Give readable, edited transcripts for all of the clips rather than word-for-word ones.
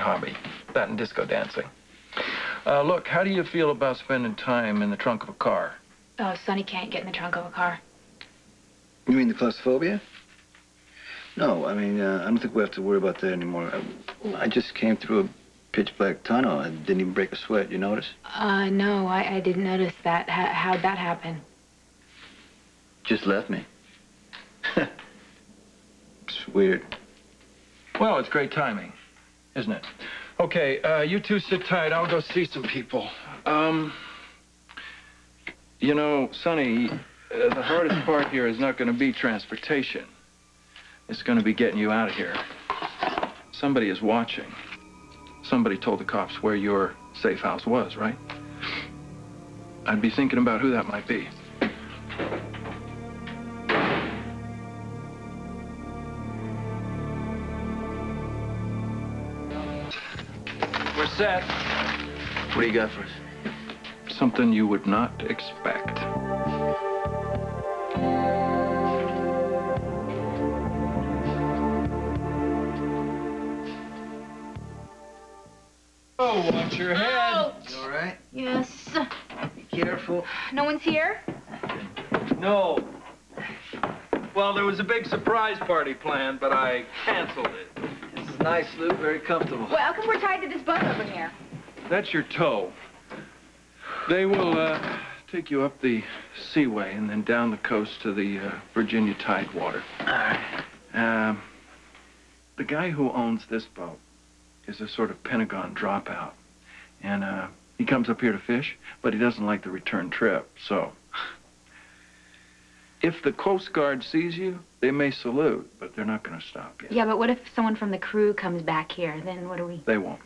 hobby. That and disco dancing. Look, how do you feel about spending time in the trunk of a car? Oh, Sonny can't get in the trunk of a car. You mean the claustrophobia? No, I mean, I don't think we have to worry about that anymore. I just came through a pitch-black tunnel. I didn't even break a sweat. You notice? No, I didn't notice that. How'd that happen? Just left me. It's weird. Well, it's great timing, isn't it? Okay, you two sit tight. I'll go see some people. You know, Sonny, the hardest part here is not going to be transportation. It's going to be getting you out of here. Somebody is watching. Somebody told the cops where your safe house was, right? I'd be thinking about who that might be. We're set. What do you got for us? Something you would not expect. Oh, watch your head. Oh. You all right? Yes. Be careful. No one's here? No. Well, there was a big surprise party planned, but I canceled it. This is nice, Lou. Very comfortable. Well, how come we're tied to this boat over here? That's your tow. They will take you up the seaway and then down the coast to the Virginia Tidewater. All right. The guy who owns this boat is a sort of Pentagon dropout. And he comes up here to fish, but he doesn't like the return trip, so... If the Coast Guard sees you, they may salute, but they're not going to stop you. Yeah, but what if someone from the crew comes back here? Then what do we... They won't.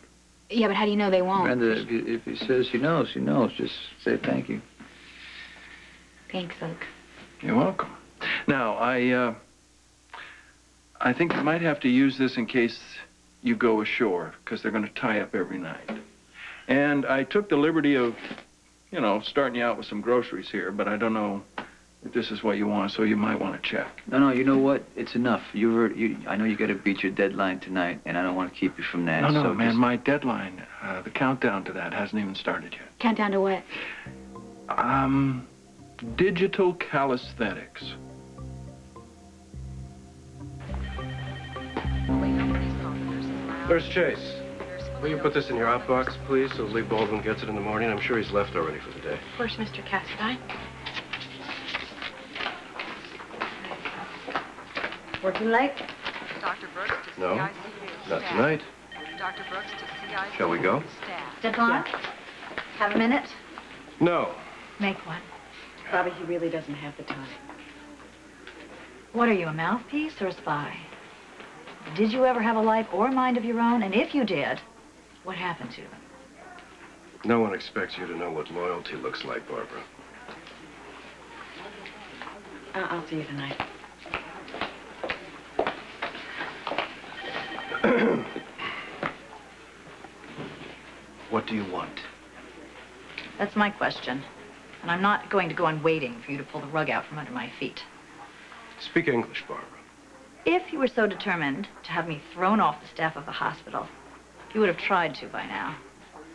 Yeah, but how do you know they won't? Brenda, if he says she knows, she knows. Just say thank you. Thanks, Luke. You're welcome. Now, I think you might have to use this in case you go ashore, because they're going to tie up every night. And I took the liberty of, you know, starting you out with some groceries here, but I don't know if this is what you want, so you might want to check. No, you know what? It's enough. I know you got to beat your deadline tonight, and I don't want to keep you from that. No, so man, just... my deadline, the countdown to that hasn't even started yet. Countdown to what? Digital calisthenics. Where's Chase? Will you put this in your outbox, please, so Lee Baldwin gets it in the morning? I'm sure he's left already for the day. Of course, Mr. Cassadine. Working late? Dr. Brooks to No, CICU. not tonight. Dr. Brooks to CICU. Shall we go? Staff. Step on. Have a minute? No. Make one. Bobby, he really doesn't have the time. What are you, a mouthpiece or a spy? Did you ever have a life or mind of your own? And if you did, what happened to them? No one expects you to know what loyalty looks like, Barbara. I'll see you tonight. What do you want? That's my question. And I'm not going to go on waiting for you to pull the rug out from under my feet. Speak English, Barbara. If you were so determined to have me thrown off the staff of the hospital, you would have tried to by now.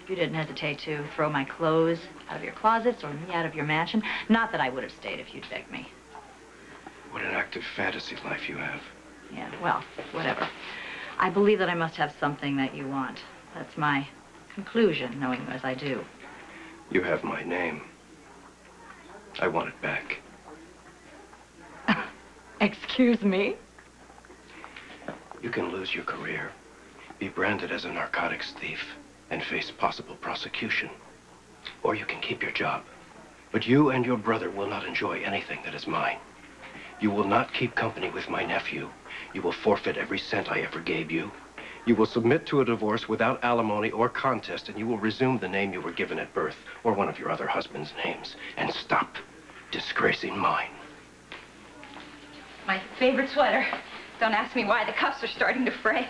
You didn't hesitate to throw my clothes out of your closets or me out of your mansion. Not that I would have stayed if you'd begged me. What an active fantasy life you have. Yeah, well, whatever. I believe that I must have something that you want. That's my conclusion, knowing you as I do. You have my name. I want it back. Excuse me? You can lose your career, be branded as a narcotics thief, and face possible prosecution. Or you can keep your job. But you and your brother will not enjoy anything that is mine. You will not keep company with my nephew. You will forfeit every cent I ever gave you. You will submit to a divorce without alimony or contest, and you will resume the name you were given at birth, or one of your other husband's names, and stop disgracing mine. My favorite sweater. Don't ask me why the cuffs are starting to fray.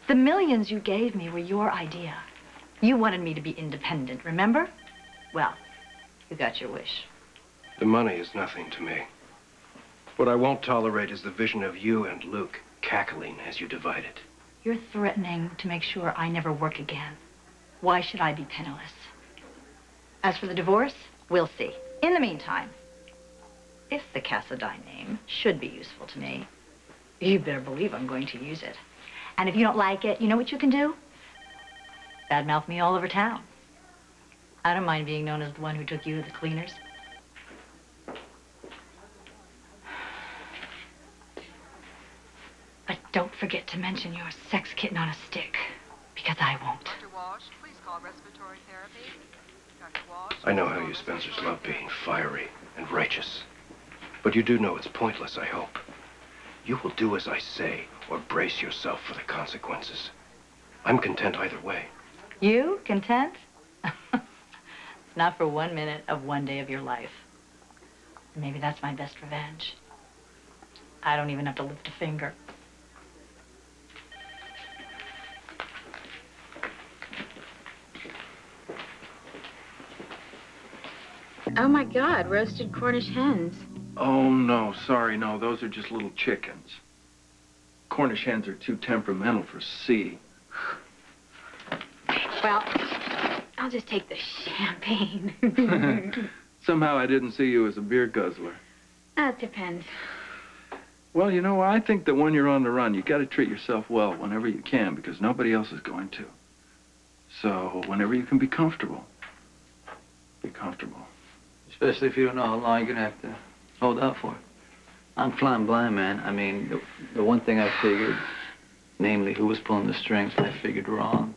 The millions you gave me were your idea. You wanted me to be independent, remember? Well, you got your wish. The money is nothing to me. What I won't tolerate is the vision of you and Luke cackling as you divide it. You're threatening to make sure I never work again. Why should I be penniless? As for the divorce, we'll see. In the meantime, if the Cassadine name should be useful to me, you better believe I'm going to use it. And if you don't like it, you know what you can do? Badmouth me all over town. I don't mind being known as the one who took you to the cleaners. But don't forget to mention your sex kitten on a stick, because I won't. Dr. Walsh, please call respiratory therapy. Dr. Walsh. I know how you Spencers love being fiery and righteous. But you do know it's pointless, I hope. You will do as I say, or brace yourself for the consequences. I'm content either way. You content? Not for 1 minute of one day of your life. Maybe that's my best revenge. I don't even have to lift a finger. Oh my God, roasted Cornish hens. Oh, no, sorry, no, those are just little chickens. Cornish hens are too temperamental for C. Well, I'll just take the champagne. Somehow I didn't see you as a beer guzzler. It depends. Well, you know, I think that when you're on the run, you got to treat yourself well whenever you can, because nobody else is going to. So whenever you can be comfortable, be comfortable. Especially if you don't know how long you're gonna have to hold out for. I'm flying blind, man. I mean, the one thing I figured, namely who was pulling the strings, I figured wrong.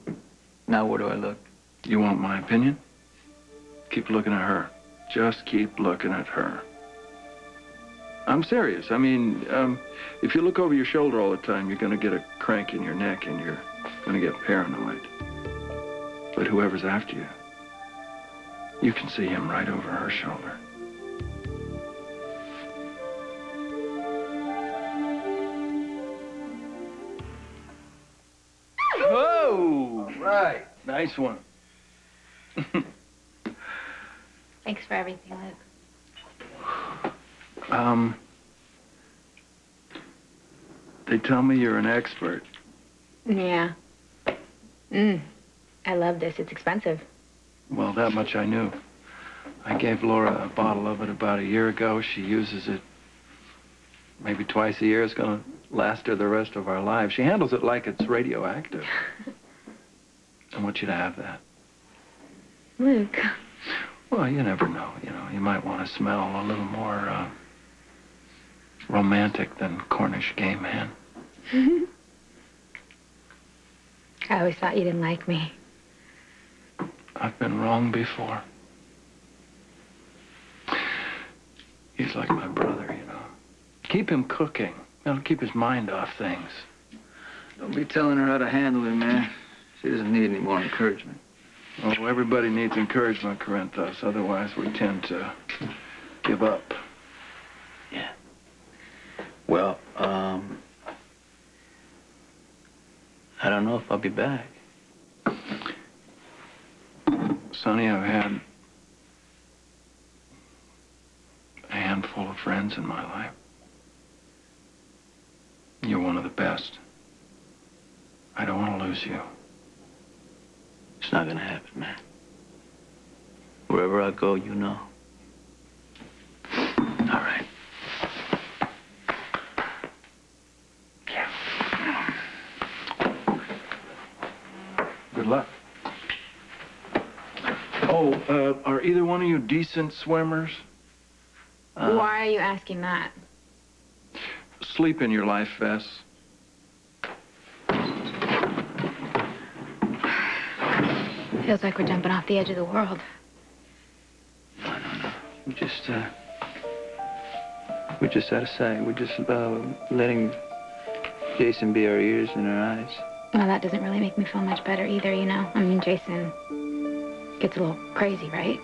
Now where do I look? You want my opinion? Keep looking at her. Just keep looking at her. I'm serious. I mean, if you look over your shoulder all the time, you're gonna get a crank in your neck and you're gonna get paranoid. But whoever's after you, you can see him right over her shoulder. Oh, right. Nice one. Thanks for everything, Luke. They tell me you're an expert. Yeah. I love this. It's expensive. Well, that much I knew. I gave Laura a bottle of it about a year ago. She uses it maybe twice a year. It's going to last her the rest of our lives. She handles it like it's radioactive. I want you to have that. Luke. Well, you never know. You know, you might want to smell a little more romantic than Cornish game hen. I always thought you didn't like me. I've been wrong before. He's like my brother, you know. Keep him cooking. That'll keep his mind off things. Don't be telling her how to handle it, man. She doesn't need any more encouragement. Oh, everybody needs encouragement, Corinthos. Otherwise, we tend to give up. Yeah. Well, I don't know if I'll be back. Sonny, I've had a handful of friends in my life. You're one of the best. I don't want to lose you. It's not gonna happen, man. Wherever I go, you know. All right. Yeah. Good luck. Oh, are either one of you decent swimmers? Why are you asking that? Sleep in your life vests. Feels like we're jumping off the edge of the world. No. We're just out of sight. We're just letting Jason be our ears and our eyes. Well, that doesn't really make me feel much better either, you know. I mean, Jason gets a little crazy, right?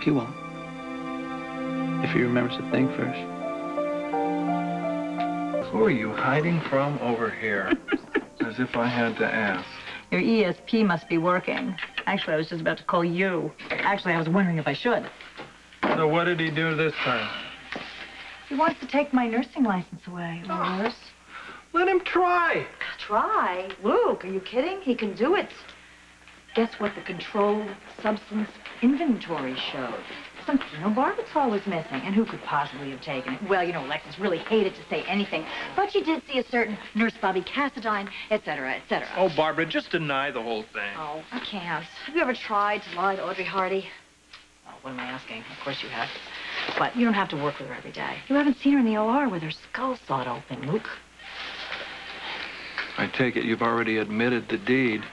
He won't. If he remembers to think first. Who are you hiding from over here? As if I had to ask. Your ESP must be working. Actually, I was just about to call you. Actually, I was wondering if I should. So what did he do this time? He wants to take my nursing license away, or worse. Let him try. Try? Luke, are you kidding? He can do it. Guess what the controlled substance inventory showed? Some phenobarbital was missing, and who could possibly have taken it? Well, you know, Alexis really hated to say anything, but she did see a certain Nurse Bobby Cassadine, et cetera, et cetera. Oh, Barbara, just deny the whole thing. Oh, I can't. Have you ever tried to lie to Audrey Hardy? Oh, what am I asking? Of course you have. But you don't have to work with her every day. You haven't seen her in the OR with her skull sawed open, Luke. I take it you've already admitted the deed.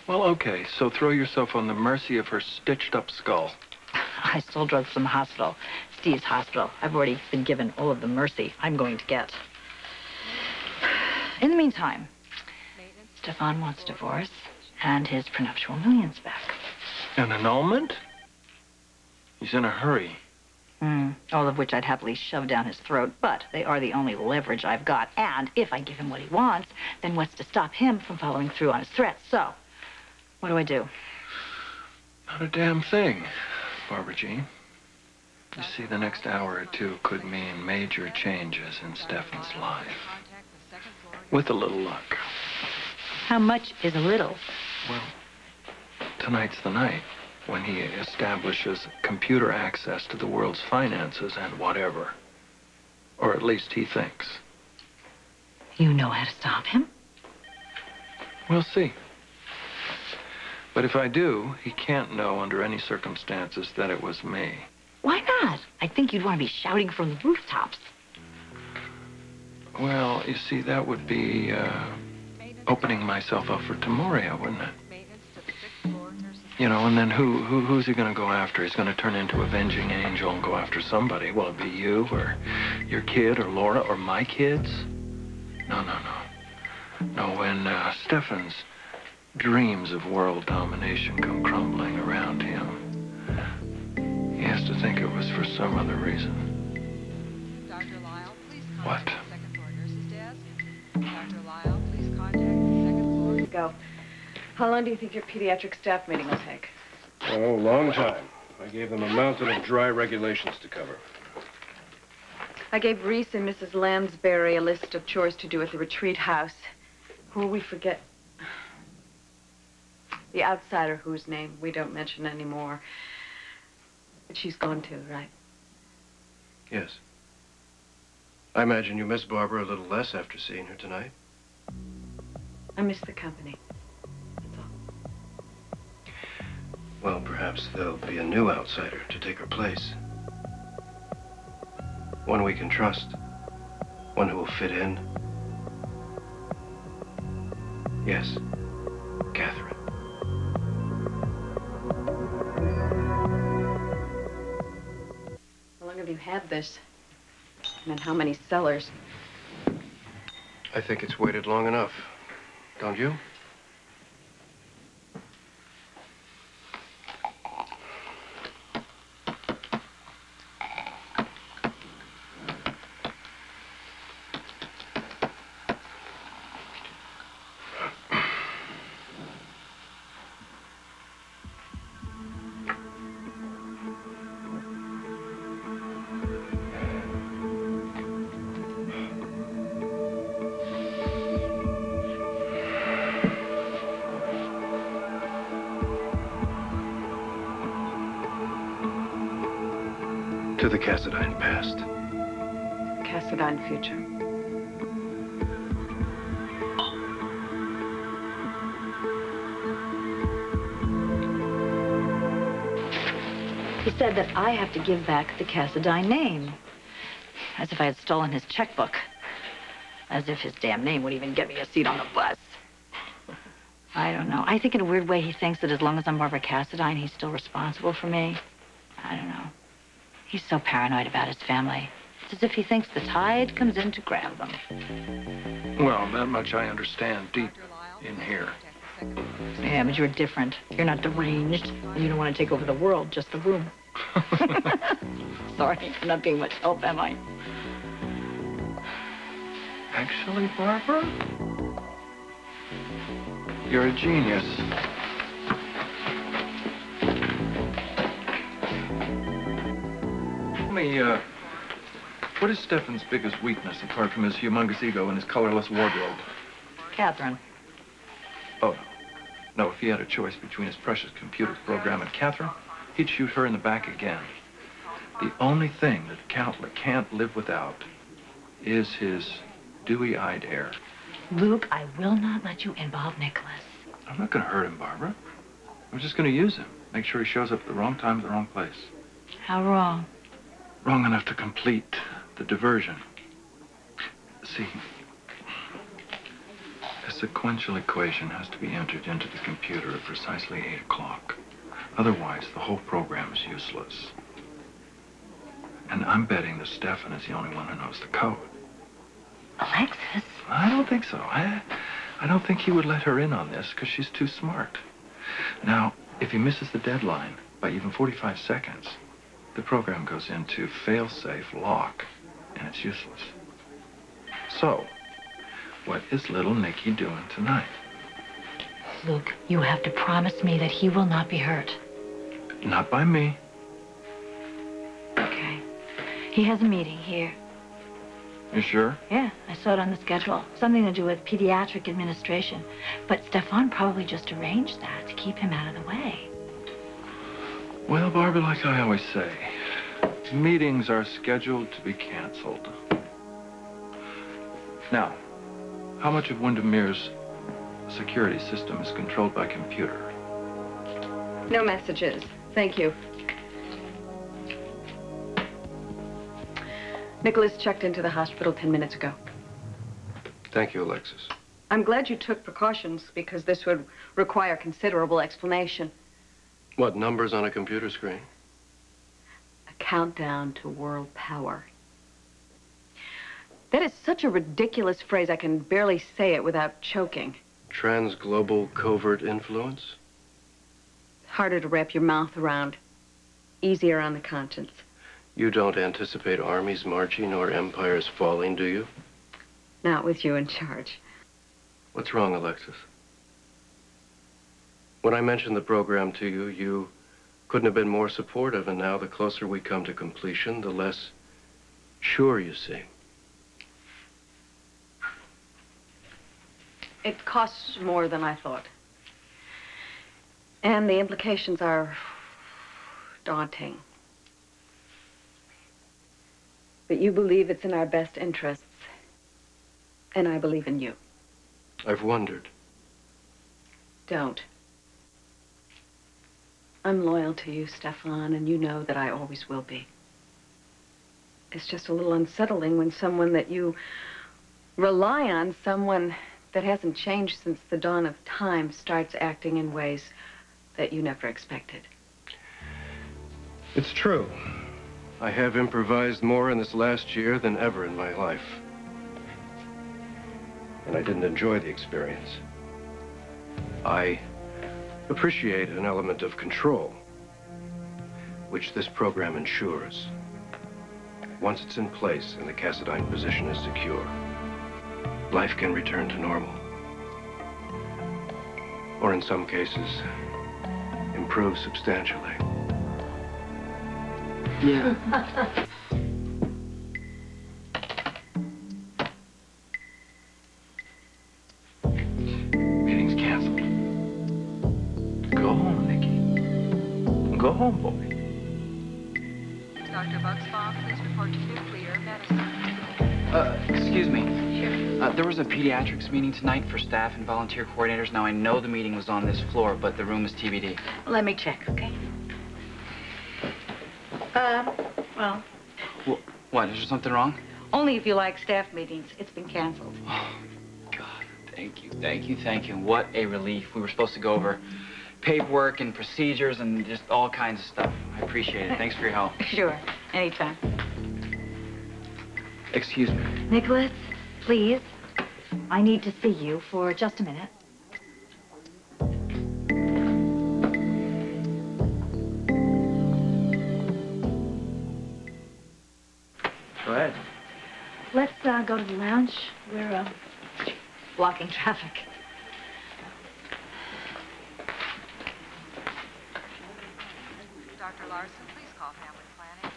Well, okay, so throw yourself on the mercy of her stitched-up skull. I stole drugs from the hospital, Steve's hospital. I've already been given all of the mercy I'm going to get. In the meantime, Stefan wants a divorce and his prenuptial millions back. An annulment? He's in a hurry. All of which I'd happily shove down his throat, but they are the only leverage I've got. And if I give him what he wants, then what's to stop him from following through on his threats? So, what do I do? Not a damn thing, Barbara Jean. You see, the next hour or two could mean major changes in Stefan's life. With a little luck. How much is a little? Well, tonight's the night when he establishes computer access to the world's finances and whatever. Or at least he thinks. You know how to stop him? We'll see. But if I do, he can't know under any circumstances that it was me. Why not? I think you'd want to be shouting from the rooftops. Well, you see, that would be opening myself up for Timoria, wouldn't it? You know, and then who's he going to go after? He's going to turn into avenging angel and go after somebody. Will it be you or your kid or Laura or my kids? No. No, when Stefan's dreams of world domination come crumbling around him, he has to think it was for some other reason. Dr. Lyle, please What? contact the second floor nurse's desk. Dr. Lyle, please contact the second floor. Go. How long do you think your pediatric staff meeting will take? Oh, long time. I gave them a mountain of dry regulations to cover. I gave Reese and Mrs. Lansbury a list of chores to do at the retreat house. Who will we forget? The outsider whose name we don't mention anymore. But she's gone too, right? Yes. I imagine you miss Barbara a little less after seeing her tonight. I miss the company. Well, perhaps there'll be a new outsider to take her place. One we can trust. One who will fit in. Yes, Catherine. How long have you had this? And how many cellars? I think it's waited long enough. Don't you? To the Cassadine past. Cassadine future. He said that I have to give back the Cassadine name. As if I had stolen his checkbook. As if his damn name would even get me a seat on the bus. I don't know. I think in a weird way he thinks that as long as I'm Barbara Cassadine, he's still responsible for me. I don't know. He's so paranoid about his family. It's as if he thinks the tide comes in to grab them. Well, that much I understand deep in here. Yeah, but you're different. You're not deranged. And you don't want to take over the world, just the room. Sorry, I'm not being much help, am I? Actually, Barbara, you're a genius. What is Stefan's biggest weakness, apart from his humongous ego and his colorless wardrobe? Catherine. Oh, no. No, if he had a choice between his precious computer program and Catherine, he'd shoot her in the back again. The only thing that Count can't live without is his dewy-eyed air. Luke, I will not let you involve Nicholas. I'm not going to hurt him, Barbara. I'm just going to use him. Make sure he shows up at the wrong time at the wrong place. How wrong? Wrong enough to complete the diversion. See, a sequential equation has to be entered into the computer at precisely 8 o'clock. Otherwise, the whole program is useless. And I'm betting that Stefan is the only one who knows the code. Alexis? I don't think so. I don't think he would let her in on this because she's too smart. Now, if he misses the deadline by even 45 seconds, the program goes into fail-safe lock, and it's useless. So, what is little Nicky doing tonight? Luke, you have to promise me that he will not be hurt. Not by me. Okay. He has a meeting here. You sure? Yeah, I saw it on the schedule. Something to do with pediatric administration. But Stefan probably just arranged that to keep him out of the way. Well, Barbara, like I always say, meetings are scheduled to be canceled. Now, how much of Windermere's security system is controlled by computer? No messages. Thank you. Nicholas checked into the hospital 10 minutes ago. Thank you, Alexis. I'm glad you took precautions because this would require considerable explanation. What, numbers on a computer screen? A countdown to world power. That is such a ridiculous phrase, I can barely say it without choking. Transglobal covert influence? Harder to wrap your mouth around. Easier on the conscience. You don't anticipate armies marching or empires falling, do you? Not with you in charge. What's wrong, Alexis? When I mentioned the program to you, you couldn't have been more supportive, and now the closer we come to completion, the less sure you seem. It costs more than I thought. And the implications are daunting. But you believe it's in our best interests. And I believe in you. I've wondered. Don't. I'm loyal to you, Stefan, and you know that I always will be. It's just a little unsettling when someone that you rely on, someone that hasn't changed since the dawn of time, starts acting in ways that you never expected. It's true. I have improvised more in this last year than ever in my life. And I didn't enjoy the experience. I appreciate an element of control, which this program ensures. Once it's in place and the Cassadine position is secure, life can return to normal. Or in some cases, improve substantially. Yeah. Meeting's canceled. Go home, Nicky. Go home, boy. Dr. Bucksbaum, please report to nuclear medicine. Excuse me. There was a pediatrics meeting tonight for staff and volunteer coordinators. Now, I know the meeting was on this floor, but the room is TBD. Let me check, okay? Well, What, is there something wrong? only if you like staff meetings. It's been canceled. Oh, God, thank you, thank you, thank you. What a relief. We were supposed to go over paperwork and procedures and just all kinds of stuff. I appreciate it. Thanks for your help. Sure, anytime. Excuse me. Nicholas, please. I need to see you for just a minute. Go ahead. Let's go to the lounge. We're blocking traffic. Dr. Larson, please call family planning.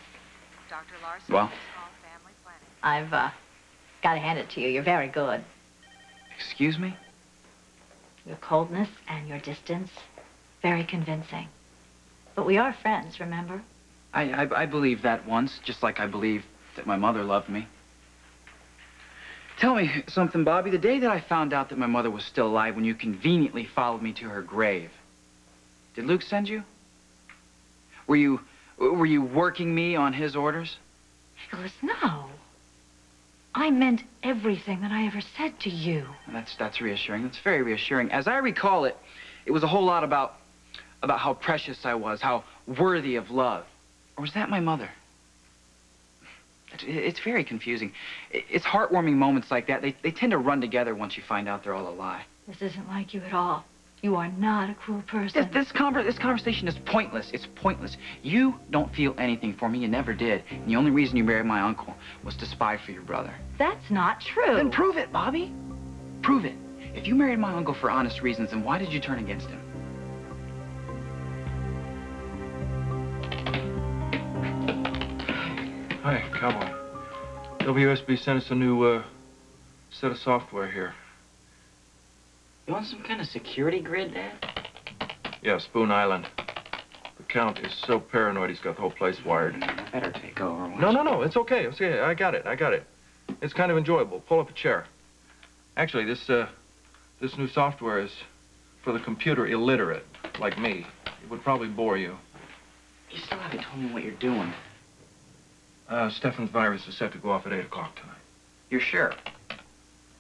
Dr. Larson, Well? please call family planning. I've got to hand it to you. You're very good. Excuse me? Your coldness and your distance, very convincing. But we are friends, remember? I believed that once, just like I believed that my mother loved me. Tell me something, Bobby. The day that I found out that my mother was still alive, when you conveniently followed me to her grave, did Luke send you? Were you working me on his orders? Nicholas, no. I meant everything that I ever said to you. That's reassuring. That's very reassuring. As I recall it, it was a whole lot about how precious I was, how worthy of love. Or was that my mother? It's very confusing. It's heartwarming moments like that. They tend to run together once you find out they're all a lie. This isn't like you at all. You are not a cruel person. This conversation is pointless. It's pointless. You don't feel anything for me. You never did. And the only reason you married my uncle was to spy for your brother. That's not true. Then prove it, Bobby. Prove it. If you married my uncle for honest reasons, then why did you turn against him? Hi, Cowboy. WSB sent us a new set of software here. You want some kind of security grid, Dad? Yeah, Spoon Island. The Count is so paranoid he's got the whole place wired. I better take over. No, it's okay. It's okay. I got it. It's kind of enjoyable. Pull up a chair. Actually, this new software is for the computer illiterate, like me. It would probably bore you. You still haven't told me what you're doing. Stefan's virus is set to go off at 8 o'clock tonight. You're sure?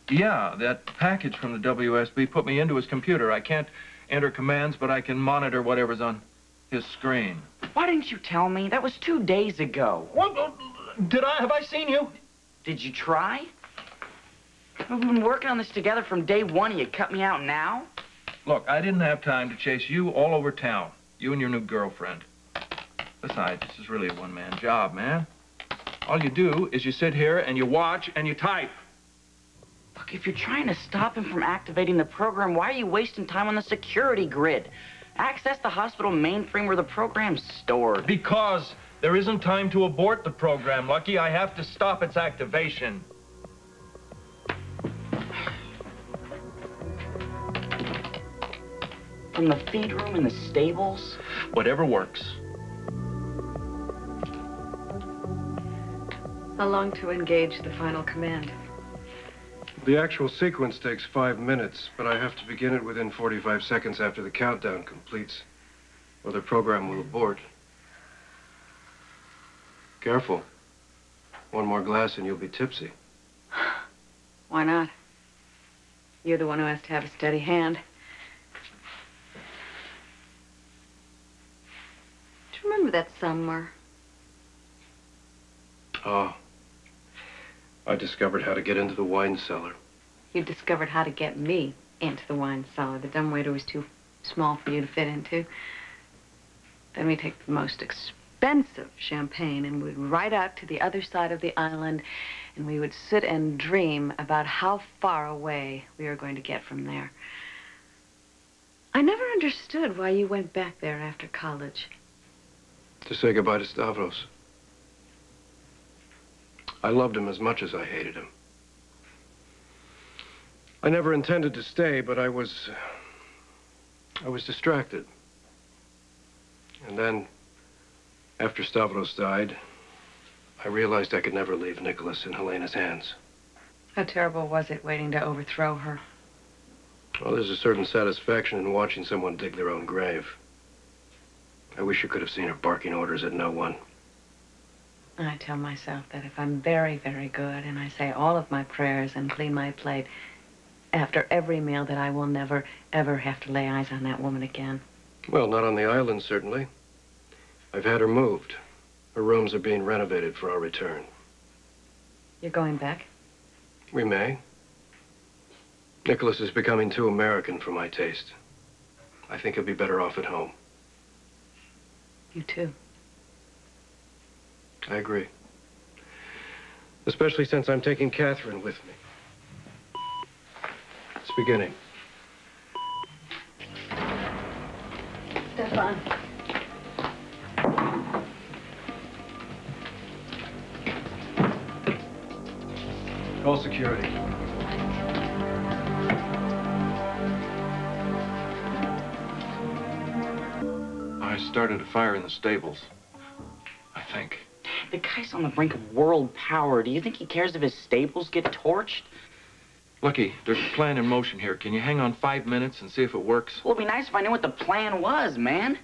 Yeah, that package from the WSB put me into his computer. I can't enter commands, but I can monitor whatever's on his screen. Why didn't you tell me? That was 2 days ago. What? Have I seen you? Did you try? We've been working on this together from day one, and you cut me out now? Look, I didn't have time to chase you all over town. You and your new girlfriend. Besides, this is really a one-man job, man. All you do is you sit here and you watch and you type. Look, if you're trying to stop him from activating the program, why are you wasting time on the security grid? Access the hospital mainframe where the program's stored. Because there isn't time to abort the program, Lucky. I have to stop its activation. From the feed room in the stables? Whatever works. How long to engage the final command? The actual sequence takes 5 minutes, but I have to begin it within 45 seconds after the countdown completes, or the program will abort. Careful. One more glass and you'll be tipsy. Why not? You're the one who has to have a steady hand. Do you remember that summer? Oh. I discovered how to get into the wine cellar. You discovered how to get me into the wine cellar. The dumbwaiter was too small for you to fit into. Then we take the most expensive champagne and we'd ride out to the other side of the island and we would sit and dream about how far away we were going to get from there. I never understood why you went back there after college. To say goodbye to Stavros. I loved him as much as I hated him. I never intended to stay, but I was distracted. And then, after Stavros died, I realized I could never leave Nicholas in Helena's hands. How terrible was it waiting to overthrow her? Well, there's a certain satisfaction in watching someone dig their own grave. I wish you could have seen her barking orders at no one. I tell myself that if I'm very, very good and I say all of my prayers and clean my plate, after every meal that I will never, ever have to lay eyes on that woman again. Well, not on the island, certainly. I've had her moved. Her rooms are being renovated for our return. You're going back? We may. Nicholas is becoming too American for my taste. I think he'll be better off at home. You too. I agree. Especially since I'm taking Catherine with me. It's beginning. Stefan. Call security. I started a fire in the stables, I think. The guy's on the brink of world power. Do you think he cares if his stables get torched? Lucky, there's a plan in motion here. Can you hang on 5 minutes and see if it works? Well, it'd be nice if I knew what the plan was, man.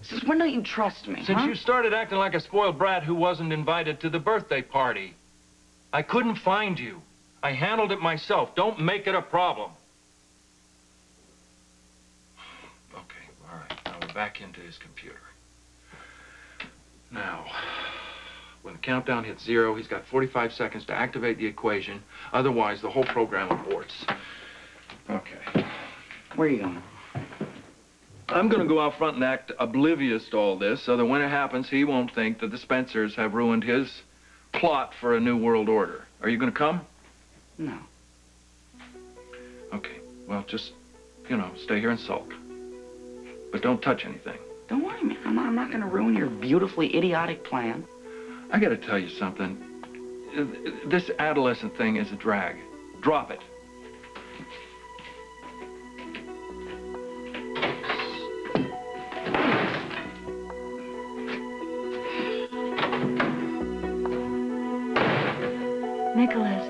Since when don't you trust me, Since huh? you started acting like a spoiled brat who wasn't invited to the birthday party. I couldn't find you. I handled it myself. Don't make it a problem. Okay, all right. Now we're back into his computer. Now, when the countdown hits 0, he's got 45 seconds to activate the equation. Otherwise, the whole program aborts. Okay. Where are you going? I'm going to go out front and act oblivious to all this so that when it happens, he won't think that the Spencers have ruined his plot for a new world order. Are you going to come? No. Okay. Well, just, you know, stay here and sulk. But don't touch anything. Don't worry, man. I'm not going to ruin your beautifully idiotic plan. I got to tell you something. This adolescent thing is a drag. Drop it. Nicholas,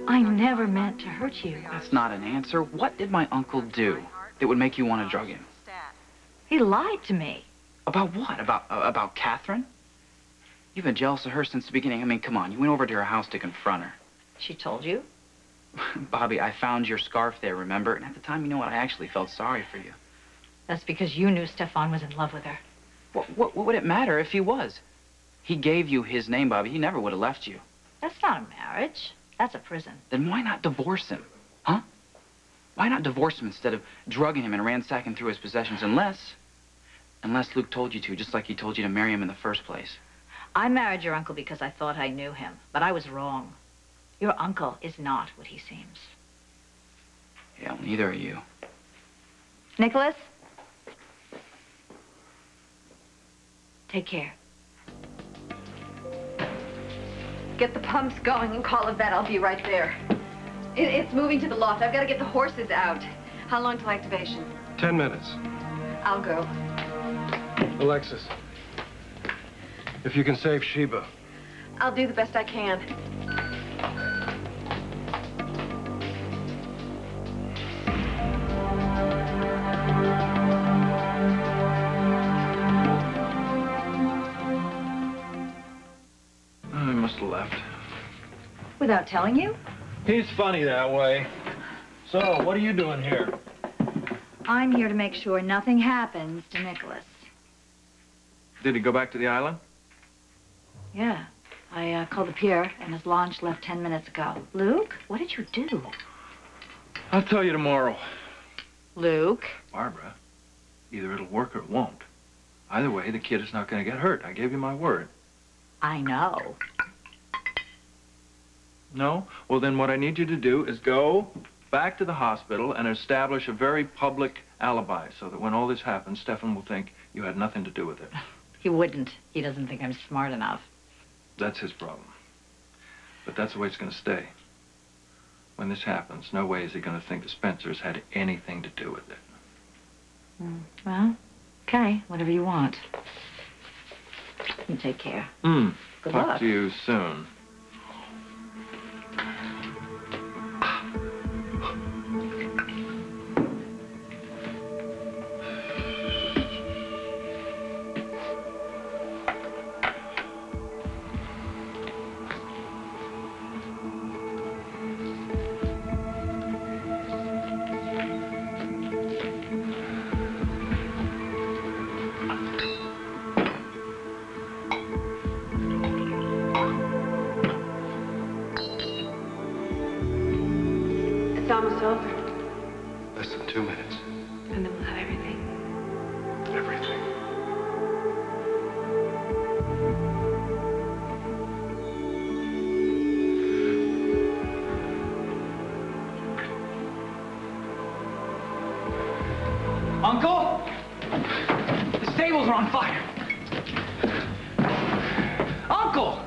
I never meant to hurt you. That's not an answer. What did my uncle do that would make you want to drug him? He lied to me. About what? About Catherine? You've been jealous of her since the beginning. I mean, come on. You went over to her house to confront her. She told you? Bobby, I found your scarf there, remember? And at the time, you know what? I actually felt sorry for you. That's because you knew Stefan was in love with her. What would it matter if he was? He gave you his name, Bobby. He never would have left you. That's not a marriage. That's a prison. Then why not divorce him? Huh? Why not divorce him instead of drugging him and ransacking through his possessions? Unless Luke told you to, just like he told you to marry him in the first place. I married your uncle because I thought I knew him, but I was wrong. Your uncle is not what he seems. Yeah, well, neither are you. Nicholas? Take care. Get the pumps going and call a vet. I'll be right there. It's moving to the loft. I've got to get the horses out. How long till activation? 10 minutes. I'll go. Alexis, if you can save Sheba. I'll do the best I can. I must have left. Without telling you? He's funny that way. So, what are you doing here? I'm here to make sure nothing happens to Nicholas. Did he go back to the island? Yeah. I called the pier, and his launch left 10 minutes ago. Luke, what did you do? I'll tell you tomorrow. Luke? Barbara, either it'll work or it won't. Either way, the kid is not going to get hurt. I gave you my word. I know. No? Well, then what I need you to do is go back to the hospital and establish a very public alibi so that when all this happens, Stefan will think you had nothing to do with it. He wouldn't. He doesn't think I'm smart enough. That's his problem. But that's the way it's going to stay. When this happens, no way is he going to think the Spencers had anything to do with it. Well, okay. Whatever you want. You take care. Good Talk luck. to you soon. It's almost over. Less than 2 minutes. And then we'll have everything. Everything. Uncle? The stables are on fire. Uncle!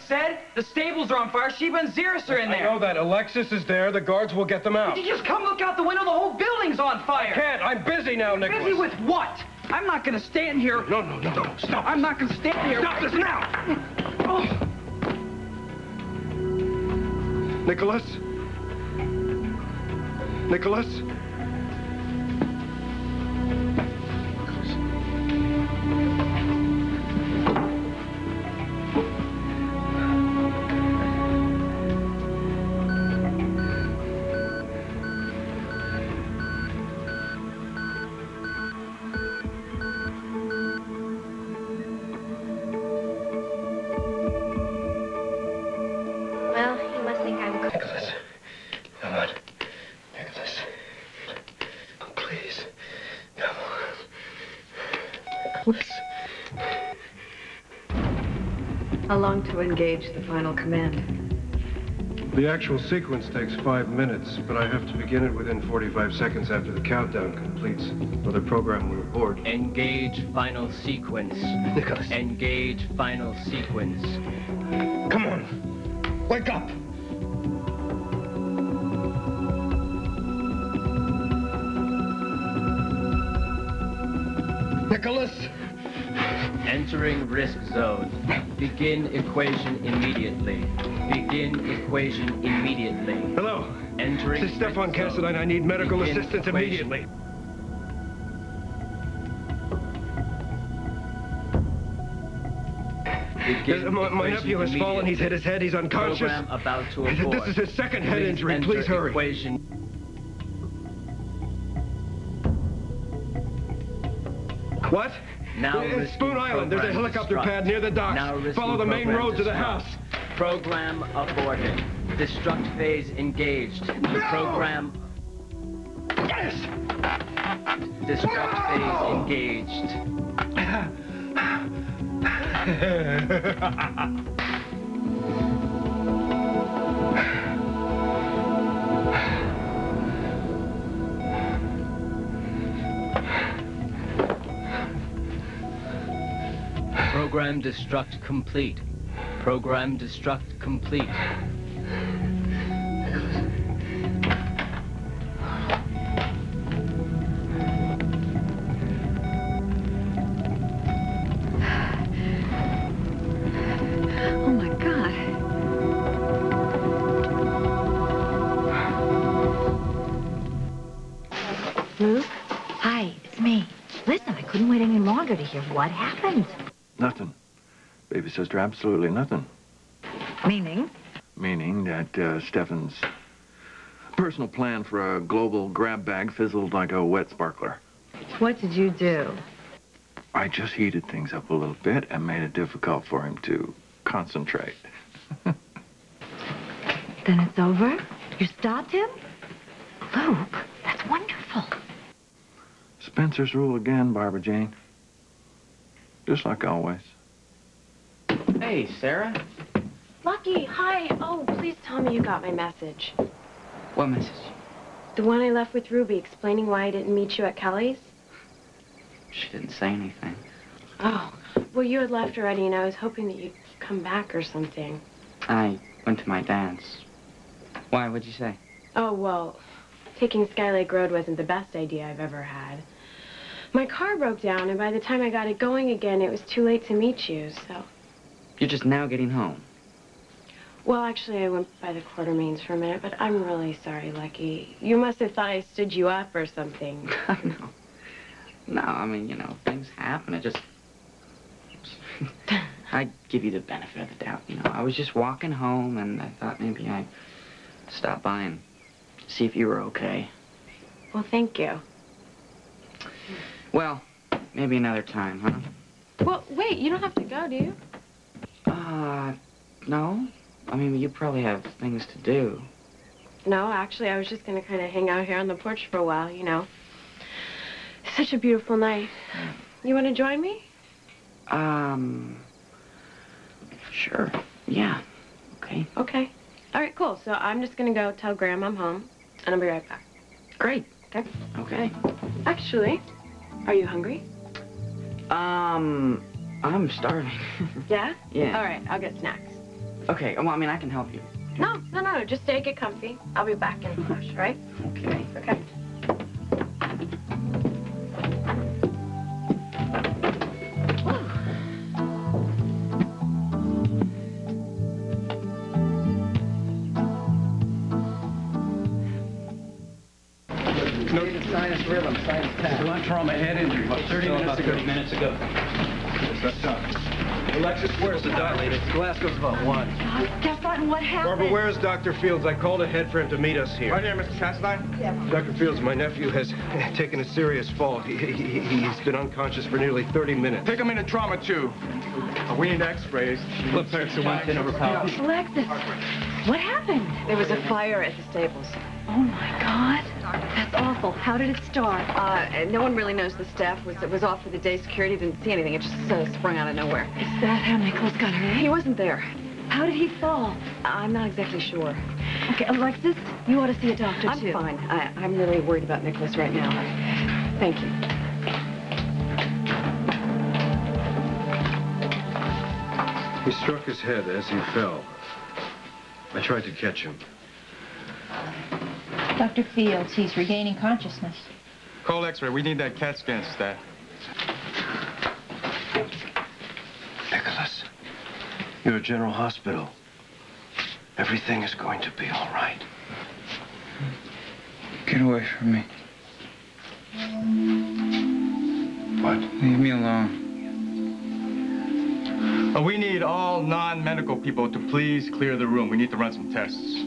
said? The stables are on fire. Sheba and Xeris are in there. I know that. Alexis is there. The guards will get them out. Did you just come look out the window? The whole building's on fire. I can't. I'm busy now, Nicholas. Busy with what? I'm not gonna stand here. No. Stop. I'm not gonna stand here. Stop this now. Oh. Nicholas? Nicholas? How long to engage the final command? The actual sequence takes 5 minutes, but I have to begin it within 45 seconds after the countdown completes. Other program will report. Engage final sequence. Nicholas. Engage final sequence. Come on. Wake up. Nicholas. Entering risk zone. Begin equation immediately. Begin equation immediately. Hello. Entering. This is Stefan Cassadine. I need medical assistance immediately. My nephew has fallen. He's hit his head. He's unconscious. Program about to abort. This is his second head injury. Please hurry. Equation. What? Now Spoon Island. There's a helicopter pad near the docks. Follow the main road to the house. Program aborted. Destruct phase engaged. No! Program. Yes! Destruct phase engaged. Program destruct complete. Program destruct complete. Oh my God. Luke? Hi, it's me. Listen, I couldn't wait any longer to hear what happened. Nothing. Baby sister, absolutely nothing. Meaning? Meaning that Stefan's personal plan for a global grab bag fizzled like a wet sparkler. What did you do? I just heated things up a little bit and made it difficult for him to concentrate. Then it's over? You stopped him? Luke, that's wonderful. Spencer's rule again, Barbara Jane. Just like always. Hey, Sarah. Lucky, hi. Oh, please tell me you got my message. What message? The one I left with Ruby explaining why I didn't meet you at Kelly's. She didn't say anything. Oh, well, you had left already, and I was hoping that you'd come back or something. I went to my dad's. Why? What'd you say? Oh, well, taking Skylake Road wasn't the best idea I've ever had. My car broke down, and by the time I got it going again, it was too late to meet you, so... You're just now getting home. Well, actually, I went by the Quartermains for a minute, but I'm really sorry, Lucky. You must have thought I stood you up or something. No. No, I mean, you know, things happen. It just... I give you the benefit of the doubt, you know. I was just walking home, and I thought maybe I'd stop by and see if you were okay. Well, thank you. Well, maybe another time, huh? Well, wait, you don't have to go, do you? No. I mean, you probably have things to do. No, actually, I was just gonna kind of hang out here on the porch for a while, you know. Such a beautiful night. You want to join me? Sure. Yeah. Okay. Okay. All right, cool. So I'm just gonna go tell Graham I'm home, and I'll be right back. Great. Okay? Okay. Actually, are you hungry? I'm starving. Yeah? Yeah. All right, I'll get snacks. Okay, well, I mean, I can help you. No, just stay, get comfy. I'll be back in a flash, right? Okay. Okay. Sinus rhythm, sinus tap. Blunt trauma, head injury. About 30 minutes ago. That's done. Alexis, where's the dilator? Glasgow's about 1. Stefan, what happened? Barbara, where is Dr. Fields? I called ahead for him to meet us here. Right here, Mr. Cassadine. Yeah. Dr. Fields, my nephew has taken a serious fall. He's been unconscious for nearly 30 minutes. Take him into trauma, too. We need x-rays. Blood pressure went in over power. Alexis, what happened? There was a fire at the stables. Oh, my God. That's awful. How did it start? No one really knows. The staff was off for the day. Security didn't see anything. It just sprung out of nowhere. Is that how Nicholas got hurt? He wasn't there. How did he fall? I'm not exactly sure. Okay, Alexis, you ought to see a doctor, I'm too. fine. I'm really worried about Nicholas right now. Thank you. He struck his head as he fell. I tried to catch him. Dr. Fields, he's regaining consciousness. Call x-ray. We need that CAT scan stat. Nicholas, you're at General Hospital. Everything is going to be all right. Get away from me. What? Leave me alone. We need all non-medical people to please clear the room. We need to run some tests.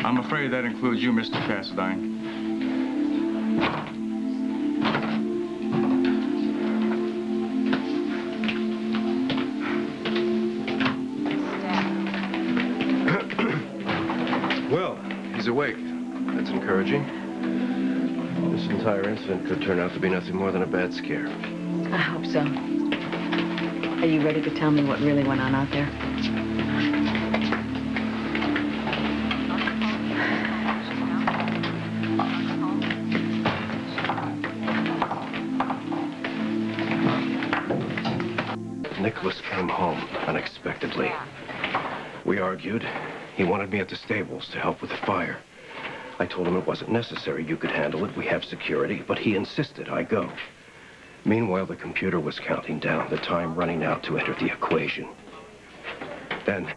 I'm afraid that includes you, Mr. Cassadine. Well, he's awake. That's encouraging. This entire incident could turn out to be nothing more than a bad scare. I hope so. Are you ready to tell me what really went on out there? Nicholas came home unexpectedly. We argued. He wanted me at the stables to help with the fire. I told him it wasn't necessary. You could handle it. We have security. But he insisted I go. Meanwhile, the computer was counting down, the time running out to enter the equation. Then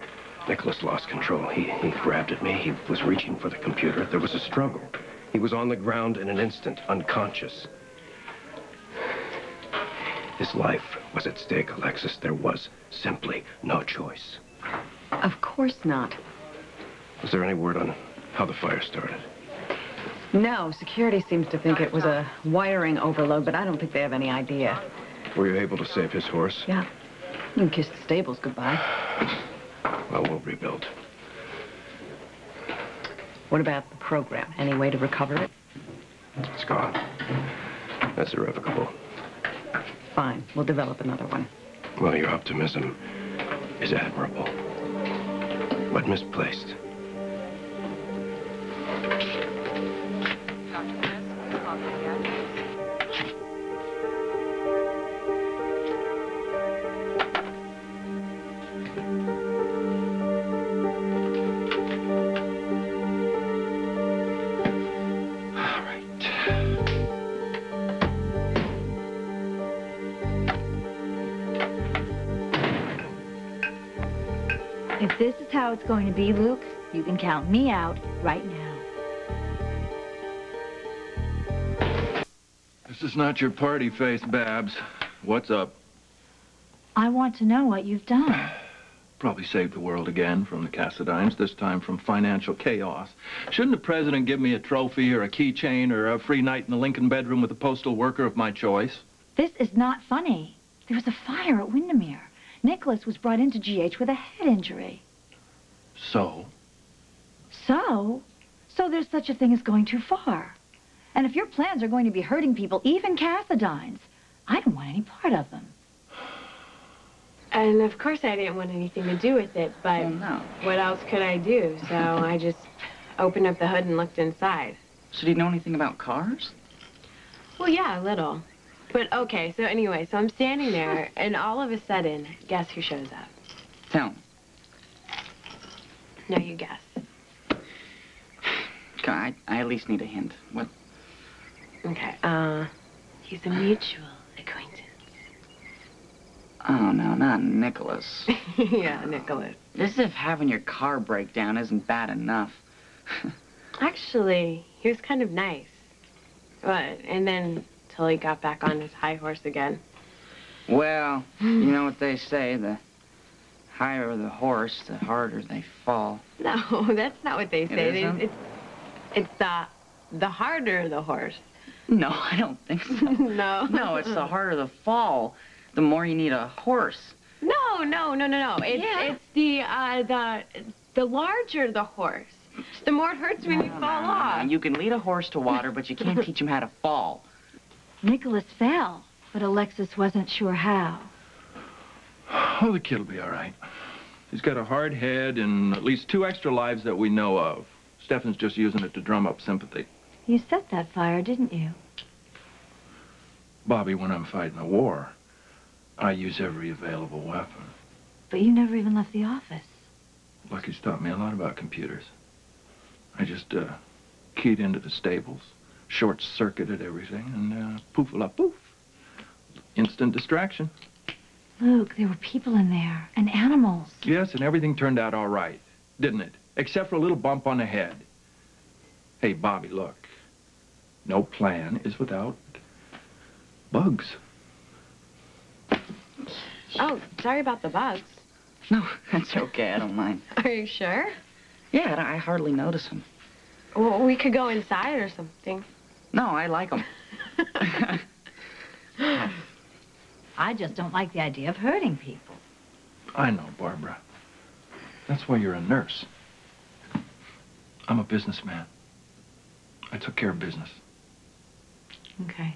Nicholas lost control. He grabbed at me. He was reaching for the computer. There was a struggle. He was on the ground in an instant, unconscious. His life was at stake, Alexis. There was simply no choice. Of course not. Was there any word on how the fire started? No, security seems to think it was a wiring overload, but I don't think they have any idea. Were you able to save his horse? Yeah. You can kiss the stables goodbye. Well, we'll rebuild. What about the program? Any way to recover it? It's gone. That's irrevocable. Fine. We'll develop another one. Well, your optimism is admirable, but misplaced. Dr. Chris, please call pediatrics. All right. If this is how it's going to be, Luke, you can count me out right now. This is not your party face, Babs. What's up? I want to know what you've done. Probably saved the world again from the Cassadines, this time from financial chaos. Shouldn't the president give me a trophy or a keychain or a free night in the Lincoln bedroom with a postal worker of my choice? This is not funny. There was a fire at Windermere. Nicholas was brought into GH with a head injury. So? So there's such a thing as going too far. And if your plans are going to be hurting people, even Cassadines, I don't want any part of them. And of course I didn't want anything to do with it, but what else could I do? So I just opened up the hood and looked inside. So do you know anything about cars? Well, yeah, a little. But okay, so anyway, so I'm standing there, and all of a sudden, guess who shows up? Tell me. No, you guess. I at least need a hint. What? Okay, he's a mutual acquaintance. Oh, no, not Nicholas. Yeah, Nicholas. As if having your car break down isn't bad enough. Actually, he was kind of nice. But, and then, till he got back on his high horse again. Well, you know what they say, the higher the horse, the harder they fall. No, that's not what they say. It's the harder the horse. No, I don't think so. No. No, it's the harder the fall, the more you need a horse. No. It's the larger the horse, the more it hurts when you fall off. You can lead a horse to water, but you can't teach him how to fall. Nicholas fell, but Alexis wasn't sure how. Oh, the kid'll be all right. He's got a hard head and at least 2 extra lives that we know of. Stefan's just using it to drum up sympathy. You set that fire, didn't you? Bobby, when I'm fighting a war, I use every available weapon. But you never even left the office. Lucky's taught me a lot about computers. I just keyed into the stables, short-circuited everything, and poof-a-la-poof. Instant distraction. Luke, there were people in there, and animals. Yes, and everything turned out all right, didn't it? Except for a little bump on the head. Hey, Bobby, look. No plan is without bugs. Oh, sorry about the bugs. No, that's okay. I don't mind. Are you sure? Yeah, I hardly notice them. Well, we could go inside or something. No, I like them. I just don't like the idea of hurting people. I know, Barbara. That's why you're a nurse. I'm a businessman. I took care of business. Okay.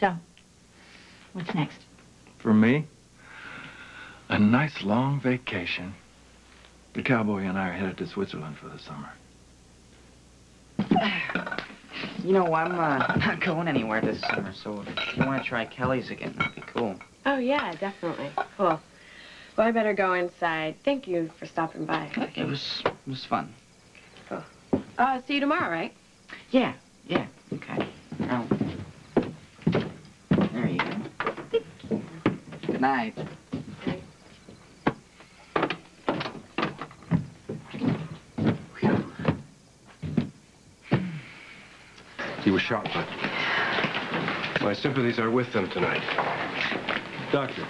So, what's next? For me, a nice long vacation. The cowboy and I are headed to Switzerland for the summer. You know, I'm not going anywhere this summer, so if you want to try Kelly's again, that'd be cool. Oh, yeah, definitely. Cool. Well, I better go inside. Thank you for stopping by. It was fun. Cool. See you tomorrow, right? Yeah, okay. Now, there you go. Good night. He was shot, but my sympathies are with them tonight. Doctor.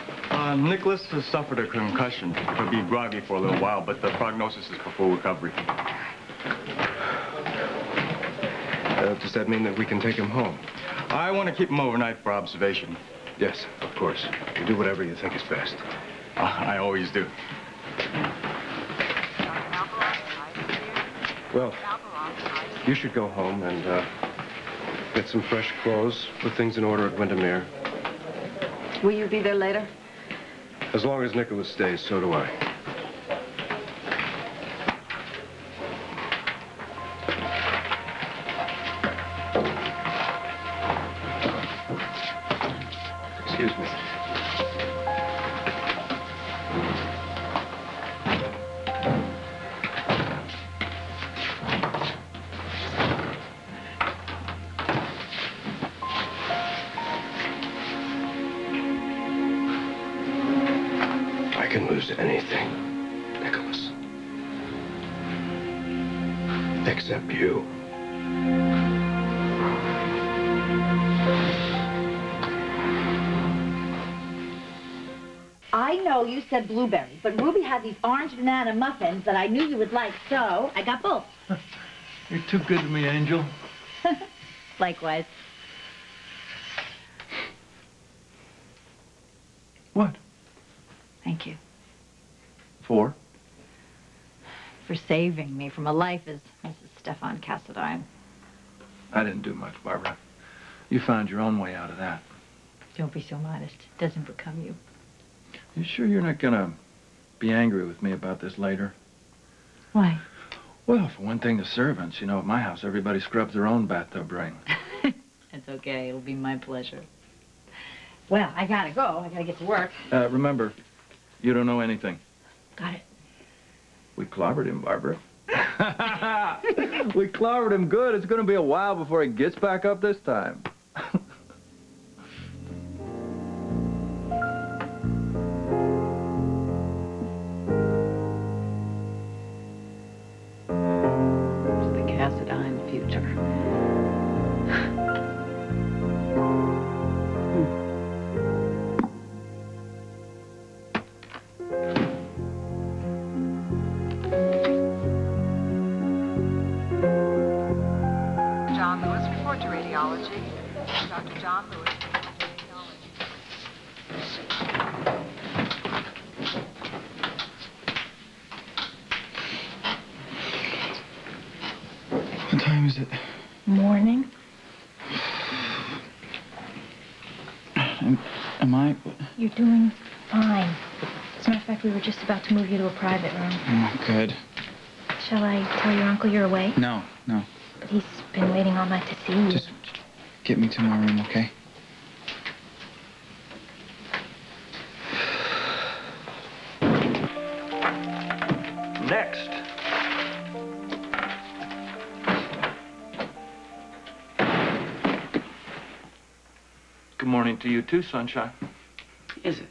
Nicholas has suffered a concussion. He'll be groggy for a little while, but the prognosis is for full recovery. Does that mean that we can take him home? I want to keep him overnight for observation. Yes, of course. You do whatever you think is best. I always do. Well, you should go home and get some fresh clothes, put things in order at Windermere. Will you be there later? As long as Nicholas stays, so do I. Excuse me. I can lose anything, Nicholas. Except you. I know you said blueberries, but Ruby had these orange banana muffins that I knew you would like, so I got both. You're too good to me, Angel. Likewise. What? Thank you For? for saving me from a life as Mrs. Stefan Cassadine. I didn't do much, Barbara. You found your own way out of that. Don't be so modest. It doesn't become you. You sure you're not gonna be angry with me about this later? Why? Well, for one thing, the servants. You know, at my house, everybody scrubs their own bathtub ring. It's okay. It'll be my pleasure. Well, I gotta go. I gotta get to work. Remember, you don't know anything. Got it. We clobbered him, Barbara. We clobbered him good. It's gonna be a while before he gets back up this time. The Cassadine future. John Lewis, report to radiology. Dr. John Lewis, report to What time is it? Morning. Am I? You're doing fine. As a matter of fact, we were just about to move you to a private room. Oh, good. Shall I tell your uncle you're away? No, no. But he's been waiting all night to see you. Just get me to my room, okay? Next. Good morning to you too, Sunshine. Is it?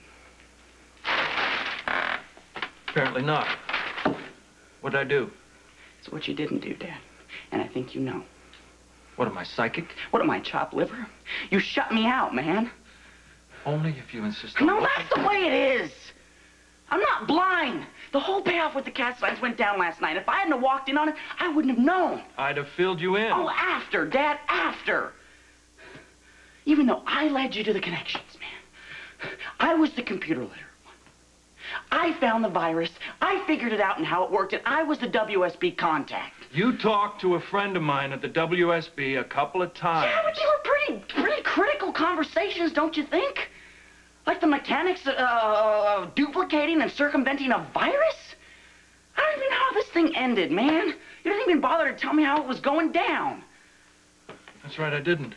Apparently not. What'd I do? It's what you didn't do, Dad. And I think you know. What am I, psychic? What am I, chopped liver? You shut me out, man. Only if you insist on No, that's the way it is. I'm not blind. The whole payoff with the Cassadines went down last night. If I hadn't have walked in on it, I wouldn't have known. I'd have filled you in. Oh, after, Dad, after. Even though I led you to the connections, man. I was the computer literate one. I found the virus, I figured it out and how it worked, and I was the WSB contact. You talked to a friend of mine at the WSB a couple of times. Yeah, but they were pretty critical conversations, don't you think? Like the mechanics of duplicating and circumventing a virus? I don't even know how this thing ended, man. You didn't even bother to tell me how it was going down. That's right, I didn't.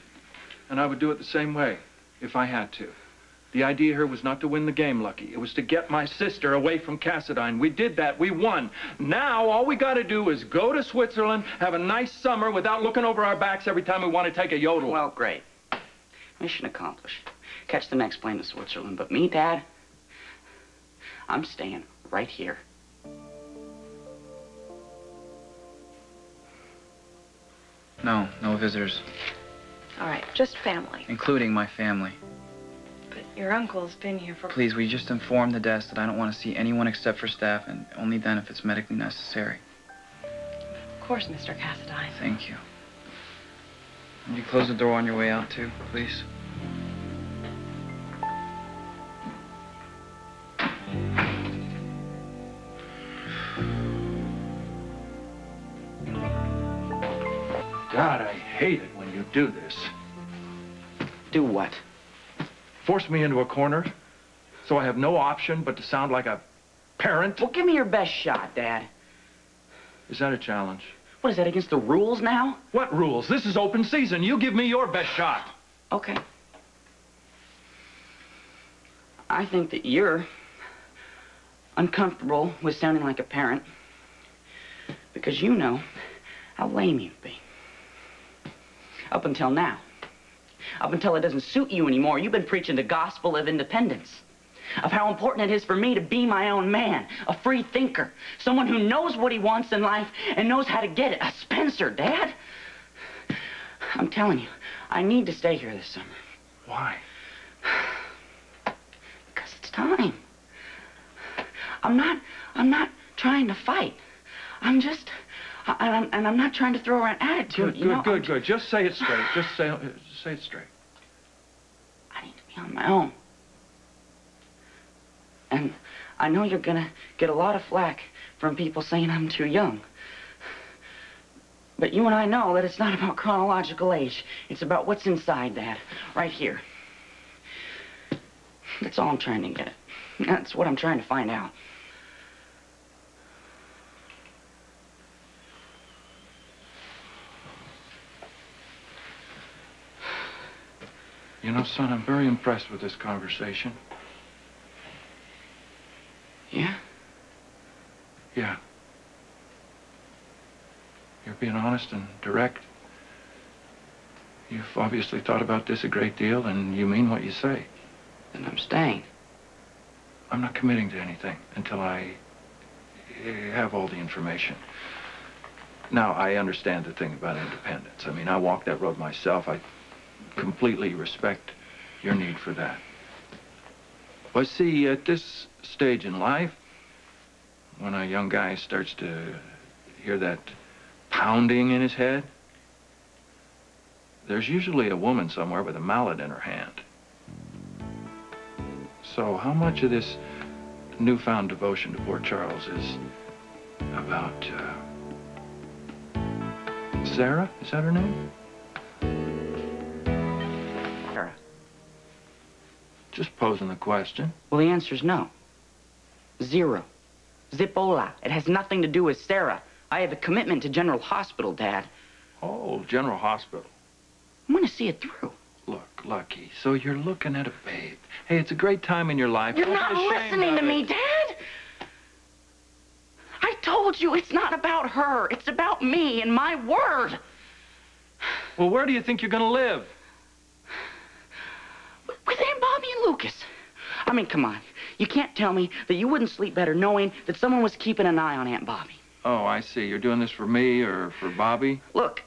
And I would do it the same way, if I had to. The idea here was not to win the game, Lucky. It was to get my sister away from Cassadine. We did that. We won. Now, all we got to do is go to Switzerland, have a nice summer without looking over our backs every time we want to take a yodel. Well, great. Mission accomplished. Catch the next plane to Switzerland. But me, Dad, I'm staying right here. No, no visitors. All right, just family. Including my family. But your uncle's been here for... Please, will you just inform the desk that I don't want to see anyone except for staff, and only then if it's medically necessary. Of course, Mr. Cassadine. Thank you. Will you close the door on your way out, too, please? God, I hate it when you do this. Do what? Force me into a corner so I have no option but to sound like a parent? Well, give me your best shot, Dad. Is that a challenge? What, is that against the rules now? What rules? This is open season. You give me your best shot. Okay. I think that you're uncomfortable with sounding like a parent because you know how lame you've been. Up until now. Up until it doesn't suit you anymore, you've been preaching the gospel of independence. Of how important it is for me to be my own man, a free thinker, someone who knows what he wants in life and knows how to get it. A Spencer, Dad. I'm telling you, I need to stay here this summer. Why? Because it's time. I'm not trying to fight. I'm just... And I'm not trying to throw around attitude, Good. Just say it straight. Just say it straight. I need to be on my own. And I know you're gonna get a lot of flack from people saying I'm too young. But you and I know that it's not about chronological age. It's about what's inside, Dad. Right here. That's all I'm trying to get at. That's what I'm trying to find out. You know, son, I'm very impressed with this conversation. Yeah? Yeah. You're being honest and direct. You've obviously thought about this a great deal, and you mean what you say. Then I'm staying. I'm not committing to anything until I have all the information. Now, I understand the thing about independence. I mean, I walked that road myself. I completely respect your need for that. But see, at this stage in life, when a young guy starts to hear that pounding in his head, there's usually a woman somewhere with a mallet in her hand. So how much of this newfound devotion to poor Charles is about, Sarah? Is that her name? Sarah. Just posing the question. Well, the answer's no. Zero. Zippola. It has nothing to do with Sarah. I have a commitment to General Hospital, Dad. Oh, General Hospital. I'm gonna see it through. Look, Lucky, so you're looking at a babe. Hey, it's a great time in your life. You're Don't not be ashamed listening to of me, it. Dad! I told you it's not about her. It's about me and my word. Well, where do you think you're gonna live? With Aunt Bobby and Lucas. I mean, come on. You can't tell me that you wouldn't sleep better knowing that someone was keeping an eye on Aunt Bobby. Oh, I see. You're doing this for me or for Bobby? Look,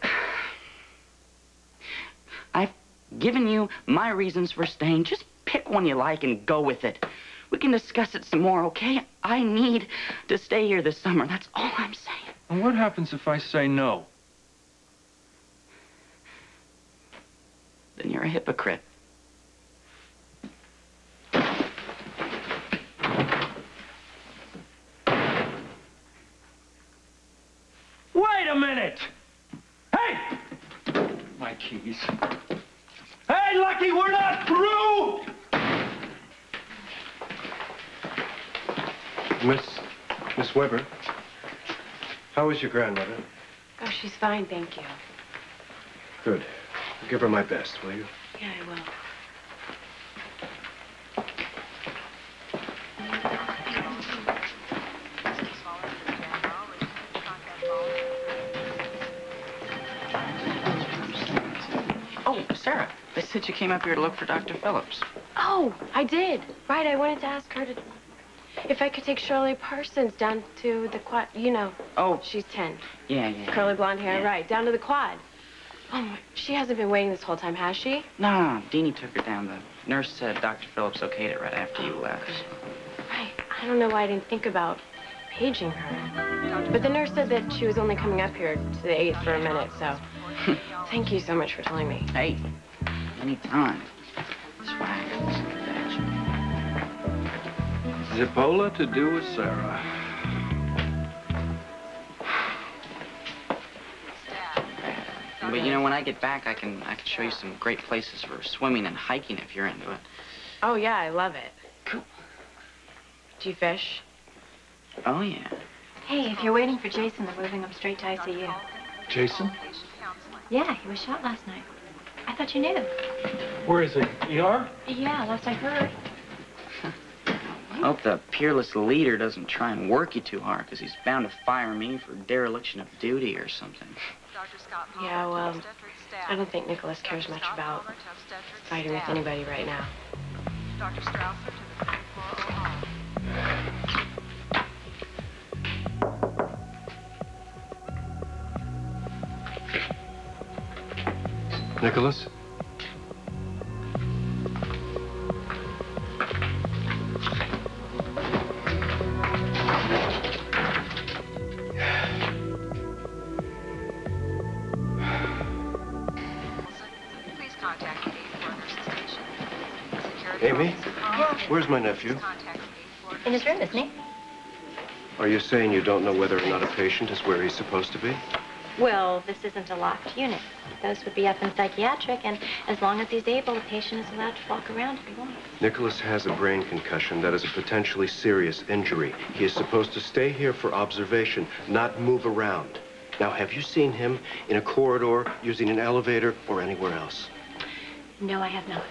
I've given you my reasons for staying. Just pick one you like and go with it. We can discuss it some more, okay? I need to stay here this summer. That's all I'm saying. And what happens if I say no? Then you're a hypocrite. Wait a minute! Hey! My keys. Hey, Lucky, we're not through! Miss Weber, how is your grandmother? Oh, she's fine, thank you. Good. I'll give her my best, will you? Yeah, I will. Oh, Sarah, they said you came up here to look for Dr. Phillips. Oh, I did. Right, I wanted to ask her to... if I could take Shirley Parsons down to the quad, you know. Oh. She's 10. Yeah, yeah. Curly blonde hair, Yeah. right, down to the quad. Oh, she hasn't been waiting this whole time, has she? No, Deanie took her down. The nurse said Dr. Phillips okayed it right after you left. Right. I don't know why I didn't think about paging her. But the nurse said that she was only coming up here to the 8th for a minute, so... Thank you so much for telling me. Hey, anytime. Swag. Zippola to do with Sarah. But you know, when I get back, I can show you some great places for swimming and hiking if you're into it. Oh, yeah, I love it. Cool. Do you fish? Oh, yeah. Hey, if you're waiting for Jason, they're moving him straight to ICU. Jason? Yeah, he was shot last night. I thought you knew. Where is he? ER? Yeah, last I heard. I hope the peerless leader doesn't try and work you too hard, because he's bound to fire me for dereliction of duty or something. Yeah, well, I don't think Nicholas cares much about fighting with anybody right now. Dr. Strausser to the 34 home. Nicholas? Please contact 84 Nurses Station. Amy? Where's my nephew? In his room, isn't he? Are you saying you don't know whether or not a patient is where he's supposed to be? Well, this isn't a locked unit. Those would be up in psychiatric, and as long as he's able, the patient is allowed to walk around if he wants. Nicholas has a brain concussion that is a potentially serious injury. He is supposed to stay here for observation, not move around. Now, have you seen him in a corridor, using an elevator, or anywhere else? No, I have not.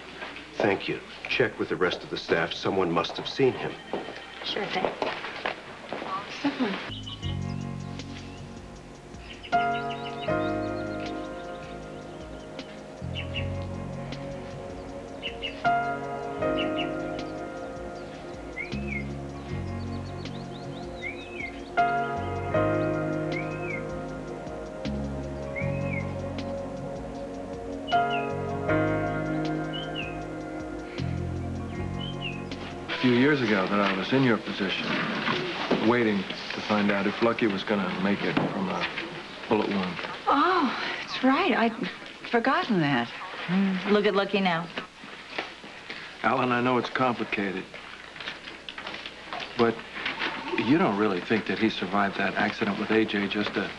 Thank you. Check with the rest of the staff. Someone must have seen him. Sure thing. Stefan. A few years ago that I was in your position, waiting to find out if Lucky was going to make it from a bullet wound. Oh, that's right. I'd forgotten that. Look at Lucky now. Alan, I know it's complicated, but you don't really think that he survived that accident with AJ just to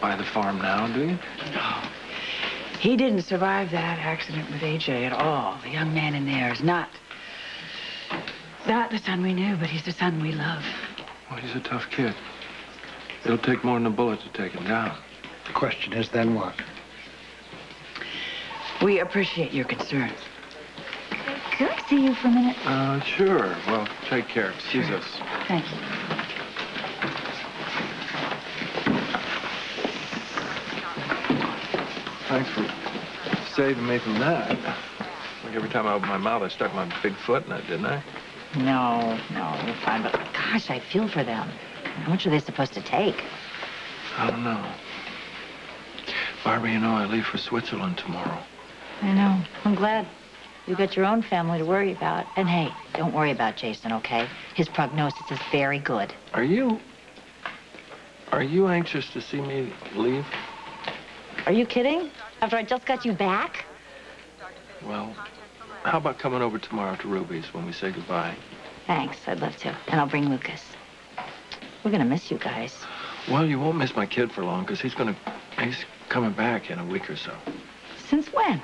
buy the farm now, do you? No. He didn't survive that accident with AJ at all. The young man in there is not the son we knew, but he's the son we love. Well, he's a tough kid. It'll take more than a bullet to take him down. The question is, then what? We appreciate your concern. Could I see you for a minute? Sure. Well, take care. Excuse us. Thank you. Thanks for saving me from that. Like every time I opened my mouth, I stuck my big foot in it, didn't I? No, you're fine, but gosh, I feel for them. How much are they supposed to take? I don't know. Barbara, you know, I leave for Switzerland tomorrow. I know. I'm glad. You've got your own family to worry about. And hey, don't worry about Jason, okay? His prognosis is very good. Are you anxious to see me leave? Are you kidding? After I just got you back? Well, how about coming over tomorrow to Ruby's when we say goodbye? Thanks, I'd love to. And I'll bring Lucas. We're gonna miss you guys. Well, you won't miss my kid for long, because he's coming back in a week or so. Since when?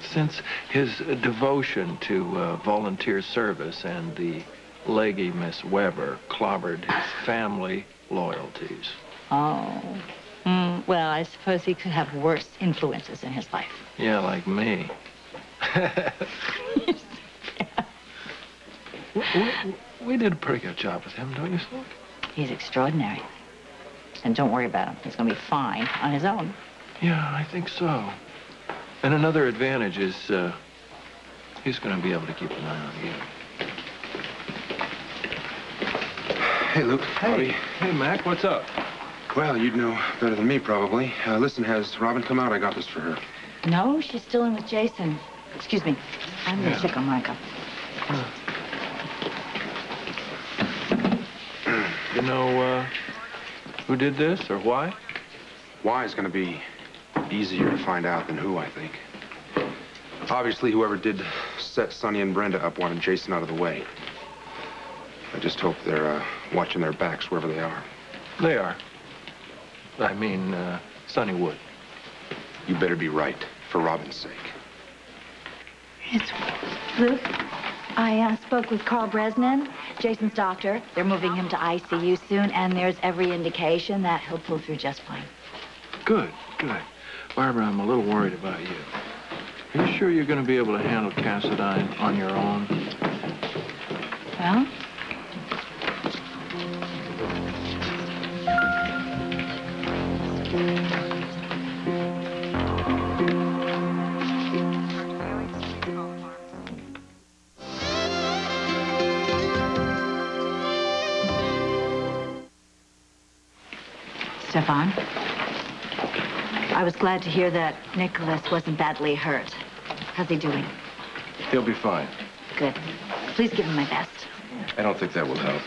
Since his devotion to volunteer service and the leggy Miss Weber clobbered his family loyalties. Oh. Well, I suppose he could have worse influences in his life. Yeah, like me. we did a pretty good job with him, don't you think? He's extraordinary. And don't worry about him. He's going to be fine on his own. Yeah, I think so. And another advantage is he's going to be able to keep an eye on you. Hey, Luke. Hey. Hey, Mac, what's up? Well, you'd know better than me, probably. Listen, has Robin come out? I got this for her. No, she's still in with Jason. Excuse me. I'm going to check on Micah. You know who did this or why? Why is going to be easier to find out than who, I think. Obviously, whoever did set Sonny and Brenda up wanted Jason out of the way. I just hope they're watching their backs wherever they are. They are. I mean, Sonny would. You better be right, for Robin's sake. It's Luke. I spoke with Carl Bresnan, Jason's doctor. They're moving him to ICU soon, and there's every indication that he'll pull through just fine. Good. Barbara, I'm a little worried about you. Are you sure you're going to be able to handle Cassadine on your own? Well? Stefan, I was glad to hear that Nicholas wasn't badly hurt. How's he doing? He'll be fine. Good. Please give him my best. I don't think that will help.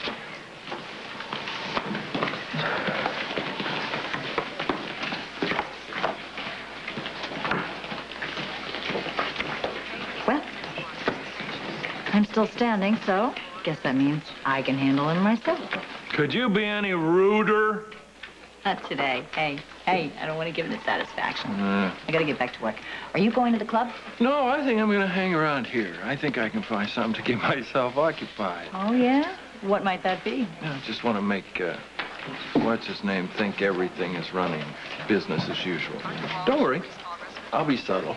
Well, I'm still standing, so guess that means I can handle him myself. Could you be any ruder? Not today. Hey, I don't want to give him the satisfaction. I gotta get back to work. Are you going to the club? No, I think I'm gonna hang around here. I think I can find something to keep myself occupied. Oh, yeah? What might that be? I just want to make, what's-his-name think everything is running business as usual. Don't worry. I'll be subtle.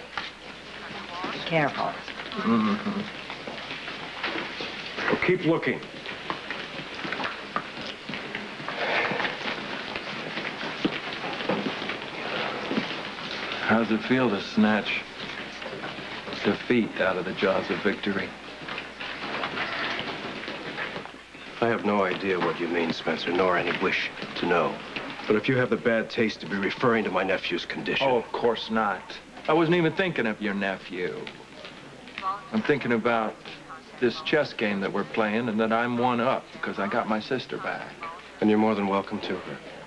Careful. Mm-hmm. Well, keep looking. How's it feel to snatch defeat out of the jaws of victory? I have no idea what you mean, Spencer, nor any wish to know. But if you have the bad taste to be referring to my nephew's condition... Oh, of course not. I wasn't even thinking of your nephew. I'm thinking about this chess game that we're playing and that I'm one up because I got my sister back. And you're more than welcome to her.